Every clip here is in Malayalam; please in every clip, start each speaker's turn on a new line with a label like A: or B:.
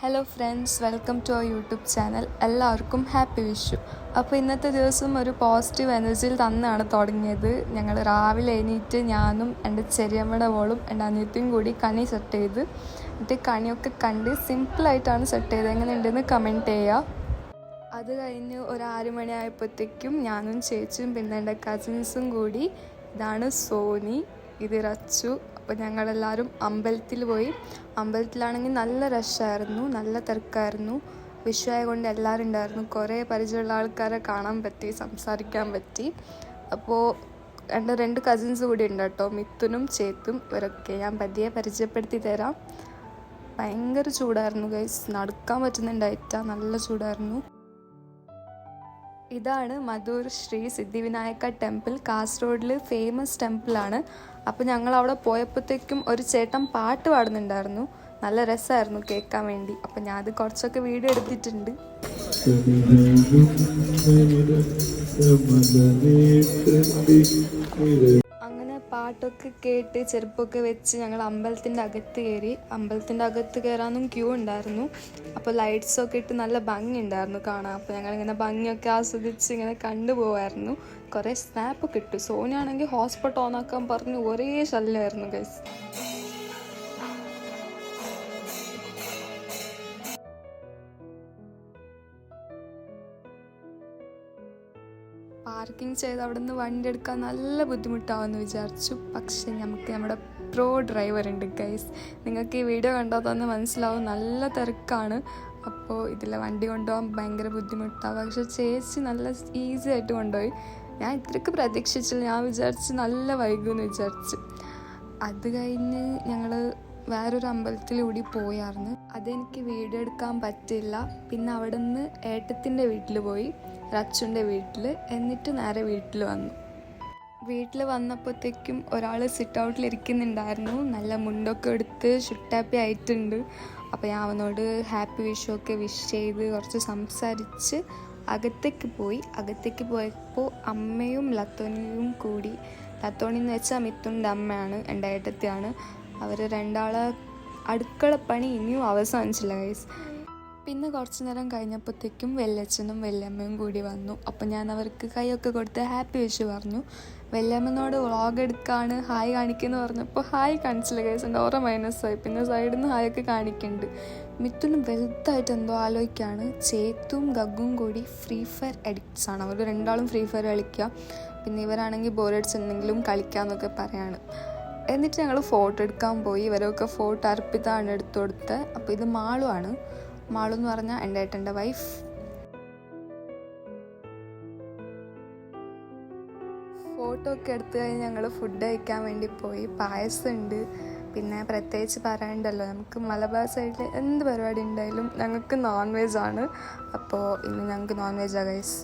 A: Hello friends, welcome to our YouTube channel. എല്ലാവർക്കും ഹാപ്പി വിഷു. അപ്പോൾ ഇന്നത്തെ ദിവസം ഒരു പോസിറ്റീവ് എനർജിയിൽ തന്നെയാണ് തുടങ്ങിയത്. ഞങ്ങൾ രാവിലെ എണീറ്റ് ഞാനും എൻ്റെ ചെറിയമ്മയുടെ മോളും എൻ്റെ അനിയത്തിയും കൂടി കണി സെറ്റ് ചെയ്ത് എന്നിട്ട് കണിയൊക്കെ കണ്ട് സിമ്പിളായിട്ടാണ് സെറ്റ് ചെയ്തത്. എങ്ങനെയുണ്ടെന്ന് കമൻറ്റ് ചെയ്യുക. അത് കഴിഞ്ഞ് ഒരു 6 മണിയായപ്പോഴത്തേക്കും ഞാനും ചേച്ചിയും പിന്നെ എൻ്റെ കസിൻസും കൂടി, ഇതാണ് സോനി, ഇത് റച്ചു. അപ്പോൾ ഞങ്ങളെല്ലാവരും അമ്പലത്തിൽ പോയി. അമ്പലത്തിലാണെങ്കിൽ നല്ല റഷായിരുന്നു, നല്ല തിരക്കായിരുന്നു. വിഷുവായ കൊണ്ട് എല്ലാവരും ഉണ്ടായിരുന്നു. കുറേ പരിചയമുള്ള ആൾക്കാരെ കാണാൻ പറ്റി, സംസാരിക്കാൻ പറ്റി. അപ്പോൾ എൻ്റെ 2 കസിൻസ് കൂടി ഉണ്ട് കേട്ടോ, മിഥുനും ചേത്തും. ഇവരൊക്കെ ഞാൻ പതിയെ പരിചയപ്പെടുത്തി തരാം. ഭയങ്കര ചൂടായിരുന്നു ഗൈസ്, നടക്കാൻ പറ്റുന്നുണ്ടായിട്ട, നല്ല ചൂടായിരുന്നു. ഇതാണ് മധൂർ ശ്രീ സിദ്ധിവിനായക ടെമ്പിൾ, കാസർഗോഡിൽ ഫേമസ് ടെമ്പിളാണ്. അപ്പോൾ ഞങ്ങൾ അവിടെ പോയപ്പോഴത്തേക്കും ഒരു ചേട്ടൻ പാട്ട് പാടുന്നുണ്ടായിരുന്നു. നല്ല രസമായിരുന്നു കേൾക്കാൻ വേണ്ടി. അപ്പം ഞാൻ അത് കുറച്ചൊക്കെ വീഡിയോ എടുത്തിട്ടുണ്ട്. അങ്ങനെ പാട്ടൊക്കെ കേട്ട് ചെരുപ്പൊക്കെ വെച്ച് ഞങ്ങൾ അമ്പലത്തിൻ്റെ അകത്ത് കയറി. അമ്പലത്തിൻ്റെ അകത്ത് കയറാനും ക്യൂ ഉണ്ടായിരുന്നു. അപ്പോൾ ലൈറ്റ്സൊക്കെ ഇട്ട് നല്ല ഭംഗി ഉണ്ടായിരുന്നു കാണാൻ. അപ്പോൾ ഞങ്ങളിങ്ങനെ ഭംഗിയൊക്കെ ആസ്വദിച്ച് ഇങ്ങനെ കണ്ടുപോകായിരുന്നു. കുറേ സ്നാപ്പൊക്കെ ഇട്ടു. സോനിയാണെങ്കിൽ ഹോട്ട്സ്പോട്ട് ഓണാക്കാൻ പറഞ്ഞ് ഒരേ ശല്യമായിരുന്നു ഗൈസ്. പാർക്കിംഗ് ചെയ്ത് അവിടെ നിന്ന് വണ്ടി എടുക്കാൻ നല്ല ബുദ്ധിമുട്ടാവുമെന്ന് വിചാരിച്ചു. പക്ഷെ നമുക്ക് നമ്മുടെ പ്രോ ഡ്രൈവർ ഉണ്ട് ഗൈസ്. നിങ്ങൾക്ക് ഈ വീഡിയോ കണ്ടാൽ തന്നെ മനസ്സിലാവും, നല്ല തിരക്കാണ്. അപ്പോൾ ഇതിൽ വണ്ടി കൊണ്ടുപോകാൻ ഭയങ്കര ബുദ്ധിമുട്ടാണ്. പക്ഷെ ചേച്ചി നല്ല ഈസി ആയിട്ട് കൊണ്ടുപോയി. ഞാൻ ഇത്രയ്ക്ക് പ്രതീക്ഷിച്ചില്ല. ഞാൻ വിചാരിച്ച് നല്ല വൈകുമെന്ന് വിചാരിച്ചു. അത് കഴിഞ്ഞ് ഞങ്ങൾ വേറൊരു അമ്പലത്തിൽ കൂടി പോയായിരുന്നു. അതെനിക്ക് വീഡിയോ എടുക്കാൻ പറ്റില്ല. പിന്നെ അവിടെ നിന്ന് ഏട്ടത്തിൻ്റെ വീട്ടിൽ പോയി, റച്ചുൻ്റെ വീട്ടിൽ. എന്നിട്ട് നേരെ വീട്ടിൽ വന്നു. വീട്ടിൽ വന്നപ്പോഴത്തേക്കും ഒരാൾ സിറ്റ് ഔട്ടിൽ ഇരിക്കുന്നുണ്ടായിരുന്നു. നല്ല മുണ്ടൊക്കെ എടുത്ത് ഷുട്ടാപ്പി ആയിട്ടുണ്ട്. അപ്പോൾ ഞാൻ അവനോട് ഹാപ്പി വിഷു ഒക്കെ വിഷ് ചെയ്ത് കുറച്ച് സംസാരിച്ച് അകത്തേക്ക് പോയി. അകത്തേക്ക് പോയപ്പോൾ അമ്മയും ലത്തോണിയും കൂടി, ലത്തോണി എന്ന് വെച്ചാൽ മിഥുൻ്റെ അമ്മയാണ്, എൻ്റെ ഏട്ടത്തിയാണ്. അവർ രണ്ടാളെ അടുക്കളപ്പണി ഇനിയും അവസാനിച്ചില്ല ഗൈസ്. പിന്നെ കുറച്ച് നേരം കഴിഞ്ഞപ്പോഴത്തേക്കും വല്യച്ഛനും വല്യമ്മയും കൂടി വന്നു. അപ്പം ഞാൻ അവർക്ക് കൈയൊക്കെ കൊടുത്ത് ഹാപ്പി വിഷു പറഞ്ഞു. വല്യമ്മനോട് വ്ളോഗ് എടുക്കാണ്, ഹായ് കാണിക്കുന്നു പറഞ്ഞപ്പോൾ ഹായ് കാണിച്ചില്ല ഗൈസ്. എൻ്റെ ഓരോ മൈനസായി. പിന്നെ സൈഡിൽ നിന്ന് ഹായൊക്കെ കാണിക്കുന്നുണ്ട്. മിഥുനും വലുതായിട്ട് എന്തോ ആലോചിക്കുകയാണ്. ചേത്തും ഗഗ്ഗും കൂടി ഫ്രീ ഫയർ അഡിക്ട്സ് ആണ്. അവർ രണ്ടാളും ഫ്രീ ഫയർ കളിക്കുക. പിന്നെ ഇവരാണെങ്കിൽ ബോറടിച്ച് എന്തെങ്കിലും കളിക്കാമെന്നൊക്കെ പറയാണ്. എന്നിട്ട് ഞങ്ങൾ ഫോട്ടോ എടുക്കാൻ പോയി. ഇവരൊക്കെ ഫോട്ടോ അർപ്പിതാണ് എടുത്തു കൊടുത്തത്. അപ്പോൾ ഇത് മാളുവാണ്. മാളു എന്ന് പറഞ്ഞാൽ എൻ്റെ ഏട്ടൻ്റെ വൈഫ്. ഫോട്ടോ ഒക്കെ എടുത്തു കഴിഞ്ഞ് ഞങ്ങൾ ഫുഡ് കഴിക്കാൻ വേണ്ടി പോയി. പായസം ഉണ്ട്. പിന്നെ പ്രത്യേകിച്ച് പറയണ്ടല്ലോ, നമുക്ക് മലബാർ സൈഡിൽ എന്ത് പരിപാടി ഉണ്ടായാലും ഞങ്ങൾക്ക് നോൺ വെജ് ആണ്. അപ്പോൾ ഇന്ന് ഞങ്ങൾക്ക് നോൺ വെജാണ് ഗൈസ്.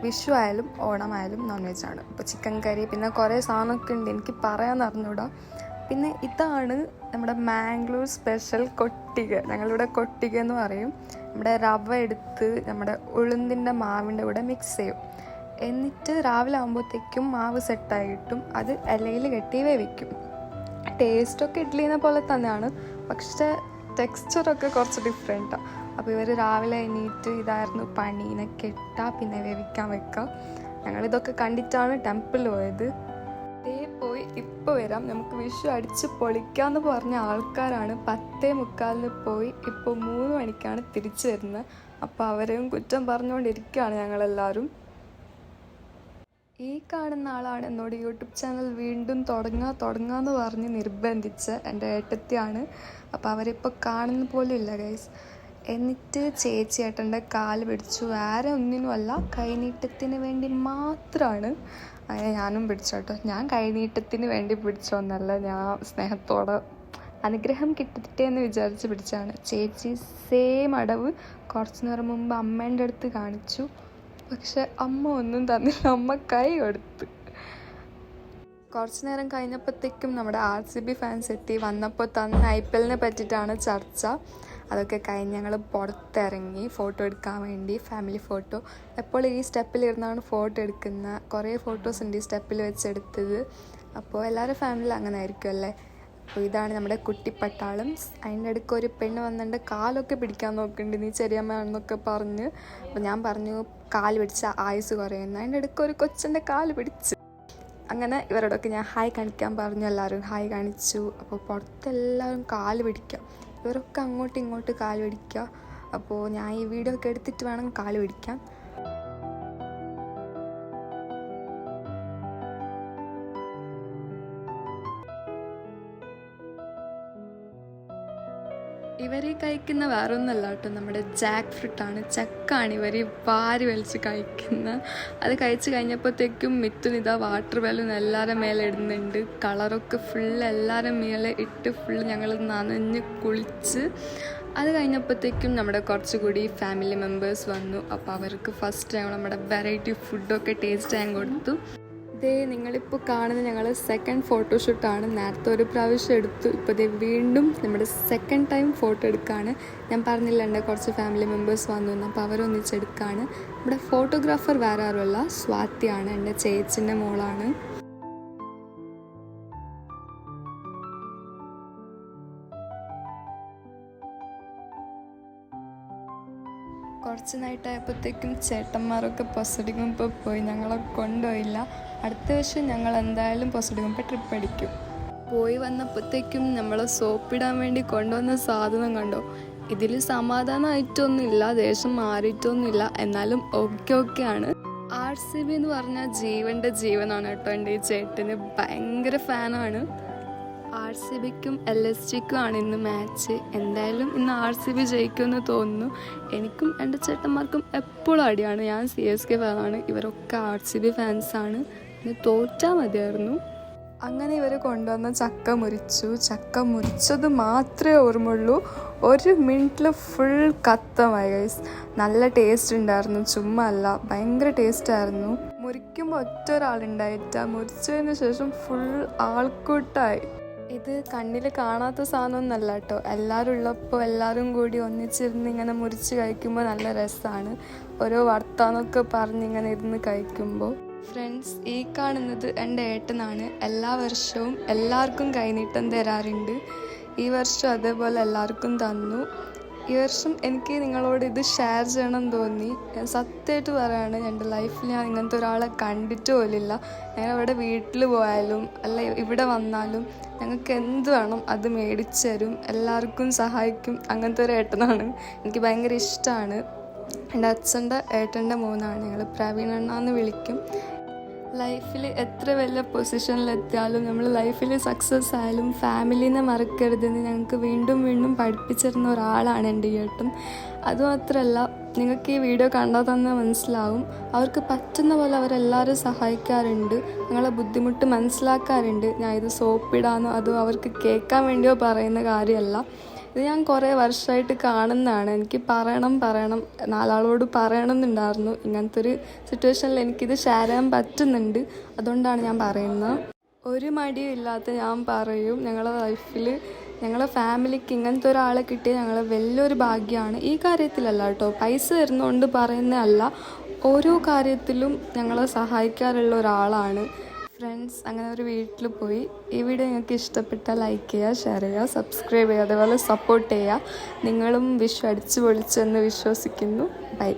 A: വിഷു ആയാലും ഓണമായാലും നോൺ വെജാണ്. ഇപ്പോൾ ചിക്കൻ കറി പിന്നെ കുറേ സാധനമൊക്കെ ഉണ്ട്, എനിക്ക് പറയാൻ അറിഞ്ഞൂടാ. പിന്നെ ഇതാണ് നമ്മുടെ മാംഗ്ലൂർ സ്പെഷ്യൽ കൊട്ടിക. ഞങ്ങളിവിടെ കൊട്ടിക എന്ന് പറയും. നമ്മുടെ റവ എടുത്ത് നമ്മുടെ ഉളുന്തിൻ്റെ മാവിൻ്റെ കൂടെ മിക്സ് ചെയ്യും. എന്നിട്ട് രാവിലെ ആകുമ്പോഴത്തേക്കും മാവ് സെറ്റായി കിട്ടും. അത് ഇലയിൽ കെട്ടി വേവിക്കും. ടേസ്റ്റൊക്കെ ഇഡ്ഡലിനെ പോലെ തന്നെയാണ്, പക്ഷേ ടെക്സ്ചറൊക്കെ കുറച്ച് ഡിഫറെൻറ്റാണ്. അപ്പോൾ ഇവർ രാവിലെ എണീറ്റ് ഇതായിരുന്നു പണീനെ കെട്ടുക പിന്നെ വേവിക്കാൻ വെക്കുക. ഞങ്ങളിതൊക്കെ കണ്ടിട്ടാണ് ടെമ്പിളിൽ പോയത്. പോയി ഇപ്പോൾ വരാം, നമുക്ക് വിഷു അടിച്ച് പൊളിക്കാമെന്ന് പറഞ്ഞ ആൾക്കാരാണ്. 10:45 പോയി ഇപ്പോൾ 3 മണിക്കാണ് തിരിച്ചു വരുന്നത്. അപ്പോൾ അവരെയും കുറ്റം പറഞ്ഞുകൊണ്ടിരിക്കുകയാണ് ഞങ്ങളെല്ലാവരും. ഈ കാണുന്ന ആളാണ് എന്നോട് യൂട്യൂബ് ചാനൽ വീണ്ടും തുടങ്ങാമെന്ന് പറഞ്ഞ് നിർബന്ധിച്ച് എൻ്റെ ഏട്ടത്തിയാണ്. അപ്പോൾ അവരിപ്പോൾ കാണുന്ന പോലും ഇല്ല ഗൈസ്. എന്നിട്ട് ചേച്ചി ഏട്ടൻ്റെ കാല് പിടിച്ചു. വേറെ ഒന്നിനുമല്ല, കൈനീട്ടത്തിന് വേണ്ടി മാത്രമാണ്. അങ്ങനെ ഞാനും പിടിച്ചു കേട്ടോ. ഞാൻ കൈനീട്ടത്തിന് വേണ്ടി പിടിച്ചോന്നല്ല, ഞാൻ സ്നേഹത്തോടെ അനുഗ്രഹം കിട്ടട്ടെ എന്ന് വിചാരിച്ച് പിടിച്ചാണ്. ചേച്ചി സെയിം അടവ് കുറച്ച് നേരം മുമ്പ് അമ്മേൻ്റെ അടുത്ത് കാണിച്ചു. പക്ഷെ അമ്മ ഒന്നും തന്നില്ല, അമ്മ കൈ കൊടുത്ത്. കുറച്ച് നേരം കഴിഞ്ഞപ്പോഴത്തേക്കും നമ്മുടെ RCB ഫാൻസ് എത്തി. വന്നപ്പോൾ തന്നെ IPL പറ്റിയിട്ടാണ് ചർച്ച. അതൊക്കെ കഴിഞ്ഞ് ഞങ്ങൾ പുറത്തിറങ്ങി ഫോട്ടോ എടുക്കാൻ വേണ്ടി, ഫാമിലി ഫോട്ടോ. എപ്പോൾ ഈ സ്റ്റെപ്പിലിരുന്നാണ് ഫോട്ടോ എടുക്കുന്നത്. കുറേ ഫോട്ടോസ് ഉണ്ട് ഈ സ്റ്റെപ്പിൽ വെച്ചെടുത്തത്. അപ്പോൾ എല്ലാവരും ഫാമിലി അങ്ങനെ ആയിരിക്കും അല്ലേ. അപ്പോൾ ഇതാണ് നമ്മുടെ കുട്ടിപ്പട്ടാളം. അതിൻ്റെ ഇടയ്ക്ക് ഒരു പെണ്ണ് വന്നിട്ട് കാലൊക്കെ പിടിക്കാൻ നോക്കുന്നുണ്ട്, നീ ചെറിയമ്മയാണെന്നൊക്കെ പറഞ്ഞ്. അപ്പോൾ ഞാൻ പറഞ്ഞു കാല് പിടിച്ച ആയുസ് കുറയുന്നു. അതിൻ്റെ ഇടയ്ക്ക് ഒരു കൊച്ചിൻ്റെ കാല് പിടിച്ച്. അങ്ങനെ ഇവരോടൊക്കെ ഞാൻ ഹായ് കാണിക്കാൻ പറഞ്ഞു. എല്ലാവരും ഹായ് കാണിച്ചു. അപ്പോൾ പുറത്തെല്ലാവരും കാല് പിടിക്കുക, ഇവരൊക്കെ അങ്ങോട്ടും ഇങ്ങോട്ടും കാല് പിടിക്കുക. അപ്പോൾ ഞാൻ ഈ വീഡിയോ ഒക്കെ എടുത്തിട്ട് വേണം കാല് പിടിക്കാൻ. ഇവർ കഴിക്കുന്ന വേറെ ഒന്നല്ല കേട്ടോ, നമ്മുടെ ജാക്ക് ഫ്രൂട്ടാണ്, ചക്കാണ് ഇവർ വാരി വലിച്ച് കഴിക്കുന്നത്. അത് കഴിച്ച് കഴിഞ്ഞപ്പോഴത്തേക്കും മിത്തുനിതാ വാട്ടർ ബലൂൺ എല്ലാവരും മേലെ ഇടുന്നുണ്ട്. കളറൊക്കെ ഫുള്ള് എല്ലാവരും മേലെ ഇട്ട് ഫുള്ള് ഞങ്ങൾ നനഞ്ഞ് കുളിച്ച്. അത് കഴിഞ്ഞപ്പോഴത്തേക്കും നമ്മുടെ കുറച്ചുകൂടി ഫാമിലി മെമ്പേഴ്സ് വന്നു. അപ്പോൾ അവർക്ക് ഫസ്റ്റ് ടൈം നമ്മുടെ വെറൈറ്റി ഫുഡൊക്കെ ടേസ്റ്റ് ചെയ്യാൻ കൊടുത്തു. ഇതേ നിങ്ങളിപ്പോൾ കാണുന്ന ഞങ്ങൾ സെക്കൻഡ് ഫോട്ടോഷൂട്ടാണ്. നേരത്തെ ഒരു പ്രാവശ്യം എടുത്തു, ഇപ്പോൾ ഇതേ വീണ്ടും നമ്മുടെ സെക്കൻഡ് ടൈം ഫോട്ടോ എടുക്കുകയാണ്. ഞാൻ പറഞ്ഞില്ല എൻ്റെ കുറച്ച് ഫാമിലി മെമ്പേഴ്സ് വന്നു എന്ന്, അപ്പോൾ അവരൊന്നിച്ചെടുക്കുകയാണ്. നമ്മുടെ ഫോട്ടോഗ്രാഫർ വേറെ ആരുമല്ല, സ്വാതിയാണ്, എൻ്റെ ചേച്ചിൻ്റെ മോളാണ്. കുറച്ച് നൈറ്റായപ്പോഴത്തേക്കും ചേട്ടന്മാരൊക്കെ പൊസടിക്കുമ്പോൾ പോയി, ഞങ്ങളെ കൊണ്ടുപോയില്ല. അടുത്ത വർഷം ഞങ്ങൾ എന്തായാലും പൊസടിക്കുമ്പോൾ ട്രിപ്പ് അടിക്കും. പോയി വന്നപ്പോഴത്തേക്കും നമ്മൾ സോപ്പിടാൻ വേണ്ടി കൊണ്ടുവന്ന സാധനം കണ്ടോ, ഇതിൽ സമാധാനമായിട്ടൊന്നുമില്ല, ദേഷ്യം മാറിയിട്ടൊന്നുമില്ല, എന്നാലും ഓക്കെയാണ്. RCB എന്ന് പറഞ്ഞാൽ ജീവൻ്റെ ജീവനാണ് കേട്ടോ. എൻ്റെ ഈ ചേട്ടന് ഭയങ്കര ഫാനാണ്. RCBക്കും LSGക്കും ആണ് ഇന്ന് മാച്ച്. എന്തായാലും ഇന്ന് RCB ജയിക്കുമെന്ന് തോന്നുന്നു. എനിക്കും എൻ്റെ ചേട്ടന്മാർക്കും എപ്പോഴും അടിയാണ്. ഞാൻ CSK ഫാനാണ്, ഇവരൊക്കെ RCB ഫാൻസാണ്. ഇന്ന് തോറ്റാൽ മതിയായിരുന്നു. അങ്ങനെ ഇവർ കൊണ്ടുവന്ന ചക്ക മുറിച്ചത് മാത്രമേ ഓർമ്മയുള്ളൂ. 1 മിനിറ്റിൽ ഫുൾ കത്തമായി ഗൈസ്. നല്ല ടേസ്റ്റ് ഉണ്ടായിരുന്നു, ചുമ്മാ അല്ല, ഭയങ്കര ടേസ്റ്റായിരുന്നു. മുറിക്കുമ്പോൾ ഒറ്റ ഒരാളുണ്ടായിട്ടാ, മുറിച്ചതിന് ശേഷം ഫുൾ ആൾക്കൂട്ടായി. ഇത് കണ്ണിൽ കാണാത്ത സാധനമൊന്നല്ല കേട്ടോ. എല്ലാവരും ഉള്ളപ്പോൾ എല്ലാവരും കൂടി ഒന്നിച്ചിരുന്ന് ഇങ്ങനെ മുറിച്ച് കഴിക്കുമ്പോൾ നല്ല രസമാണ്. ഓരോ വർത്താനമൊക്കെ പറഞ്ഞിങ്ങനെ ഇരുന്ന് കഴിക്കുമ്പോൾ. ഫ്രണ്ട്സ്, ഈ കാണുന്നത് എൻ്റെ ഏട്ടനാണ്. എല്ലാ വർഷവും എല്ലാവർക്കും കൈനീട്ടം തരാറുണ്ട്. ഈ വർഷം അതേപോലെ എല്ലാവർക്കും തന്നു. ഈ വർഷം എനിക്ക് നിങ്ങളോട് ഇത് ഷെയർ ചെയ്യണം തോന്നി. ഞാൻ സത്യമായിട്ട് പറയുകയാണ്, എൻ്റെ ലൈഫിൽ ഞാൻ ഇങ്ങനത്തെ ഒരാളെ കണ്ടിട്ട് പോലില്ല. ഞാൻ ഇവിടെ വീട്ടിൽ പോയാലും അല്ല ഇവിടെ വന്നാലും ഞങ്ങൾക്ക് എന്ത് വേണം അത് മേടിച്ചു തരും, എല്ലാവർക്കും സഹായിക്കും. അങ്ങനത്തെ ഒരു ഏട്ടനാണ്, എനിക്ക് ഭയങ്കര ഇഷ്ടമാണ്. എൻ്റെ അച്ഛൻ്റെ ഏട്ടൻ്റെ മോനാണ്, ഞങ്ങൾ പ്രവീണണ്ണ എന്ന് വിളിക്കും. ലൈഫിൽ എത്ര വലിയ പൊസിഷനിലെത്തിയാലും നമ്മൾ ലൈഫിൽ സക്സസ് ആയാലും ഫാമിലീനെ മറക്കരുതെന്ന് ഞങ്ങൾക്ക് വീണ്ടും വീണ്ടും പഠിപ്പിച്ചിരുന്ന ഒരാളാണ് എൻ്റെ ഏട്ടൻ. അതുമാത്രമല്ല, നിങ്ങൾക്ക് ഈ വീഡിയോ കണ്ടാൽ തന്നെ മനസ്സിലാവും, അവർക്ക് പറ്റുന്ന പോലെ അവരെല്ലാവരും സഹായിക്കാറുണ്ട്, ഞങ്ങളെ ബുദ്ധിമുട്ട് മനസ്സിലാക്കാറുണ്ട്. ഞാൻ ഇത് സോപ്പിടാനോ അതോ അവർക്ക് കേൾക്കാൻ വേണ്ടിയോ പറയുന്ന കാര്യമല്ല. ഇത് ഞാൻ കുറേ വർഷമായിട്ട് കാണുന്നതാണ്. എനിക്ക് പറയണം 4 പറയണമെന്നുണ്ടായിരുന്നു. ഇങ്ങനത്തെ ഒരു സിറ്റുവേഷനിൽ എനിക്കിത് ഷെയർ ചെയ്യാൻ പറ്റുന്നുണ്ട്, അതുകൊണ്ടാണ് ഞാൻ പറയുന്നത്. ഒരു മടിയും ഇല്ലാത്ത ഞാൻ പറയും, ഞങ്ങളുടെ ലൈഫിൽ ഞങ്ങളെ ഫാമിലിക്ക് ഇങ്ങനത്തെ ഒരാളെ കിട്ടിയത് ഞങ്ങളെ വലിയൊരു ഭാഗ്യമാണ്. ഈ കാര്യത്തിലല്ല കേട്ടോ, പൈസ തരുന്നതുകൊണ്ട് പറയുന്നതല്ല, ഓരോ കാര്യത്തിലും ഞങ്ങളെ സഹായിക്കാറുള്ള ഒരാളാണ്. ഫ്രണ്ട്സ്, അങ്ങനെ ഒരു വീട്ടിൽ പോയി. ഈ വീഡിയോ നിങ്ങൾക്ക് ഇഷ്ടപ്പെട്ടാൽ ലൈക്ക് ചെയ്യുക, ഷെയർ ചെയ്യുക, സബ്സ്ക്രൈബ് ചെയ്യുക, അതേപോലെ സപ്പോർട്ട് ചെയ്യുക. നിങ്ങളും വിഷു അടിച്ചു പൊളിച്ചെന്ന് വിശ്വസിക്കുന്നു. ബൈ.